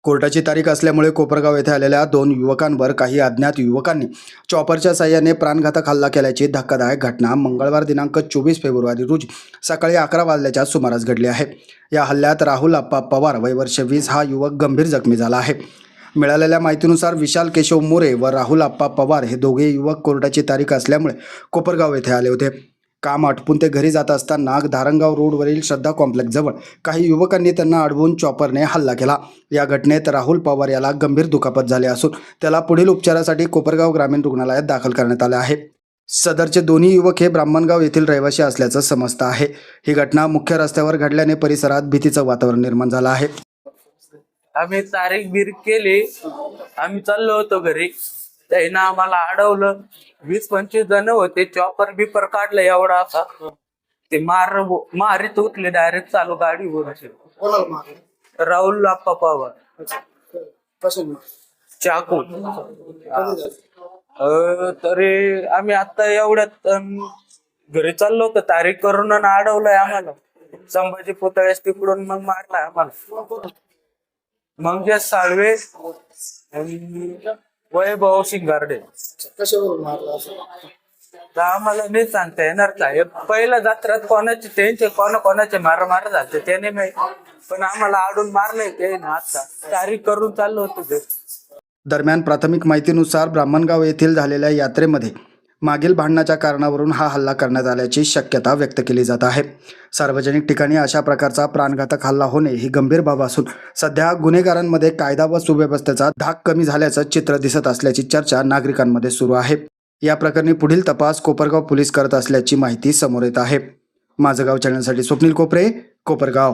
कोर्टाची तारीख असल्यामुळे कोपरगाव येथे आलेल्या 2 युवकांवर काही अज्ञात युवकांनी चॉपरच्या साहाय्याने प्राणघातक हल्ला केल्याची धक्कादायक घटना मंगळवार दिनांक 24 फेब्रुवारी रोजी सकाळी 11 वाजल्याच्या सुमारास घडली आहे। या हल्ल्यात राहुल अप्पा पवार वय वर्ष 20 हा युवक गंभीर जखमी झाला आहे। मिळालेल्या माहितीनुसार विशाल केशव मोरे व राहुल अप्पा पवार हे दोघे युवक कोर्टाची तारीख असल्यामुळे कोपरगाव येथे आले होते। काम आटपून ते घरी जात असताना धारणगाव रोडवरील श्रद्धा कॉम्प्लेक्स जवळ काही युवकांनी त्यांना अडवून चॉपरने हल्ला केला। या घटनेत राहुल पवार याला गंभीर दुखापत झाली असून त्याला पुढील उपचारासाठी कोपरगाव ग्रामीण रुग्णालयात दाखल करण्यात आले आहे। सदरचे दोन्ही युवक हे ब्राह्मणगाव येथील रहिवासी असल्याचं समजतं आहे। ही घटना मुख्य रस्त्यावर घडल्याने परिसरात भीतीचं वातावरण निर्माण झालं आहे। आम्ही तारीख बीर केली, आम्ही चाललो होतो घरी, त्यानं आम्हाला अडवलं। 20-25 जण होते, चॉपर बिपर काढलं एवढा असा, ते मारीत उठले डायरेक्ट चालू गाडीवर। राहुल अप्पा पवार चाकू। तरी आम्ही आता एवढ्यात घरी चाललो होतो, तारीख करून अडवलंय आम्हाला। संभाजी पुतळ्यास तिकडून मग मारलाय आम्हाला। मंगेश साळवे आणि वैभव शिंगारडे। कशावरून मारला असं? तर आम्हाला नाही सांगता येणार साहेब, पहिल्या जत्रात कोणाचे त्यांचे कोणाचे मार झाले त्याने नाही, पण आम्हाला आडून मारले ते ना। आता तारीख करून चाललो होतो घरी। दरम्यान प्राथमिक माहितीनुसार ब्राह्मणगाव येथील झालेल्या यात्रेमध्ये मागील भांडणाच्या कारणावरून हा हल्ला करण्यात आल्याची शक्यता व्यक्त केली जात आहे। सार्वजनिक ठिकाणी अशा प्रकारचा प्राणघातक हल्ला होणे ही गंभीर बाब असून सध्या गुन्हेगारांमध्ये कायदा व सुव्यवस्थेचा धाक कमी झाल्याचं चित्र दिसत असल्याची चर्चा नागरिकांमध्ये सुरू आहे। या प्रकरणी पुढील तपास कोपरगाव पोलीस करत असल्याची माहिती समोर येत आहे। माझं गाव चॅनलसाठी स्वप्नील कोपरे, कोपरगाव।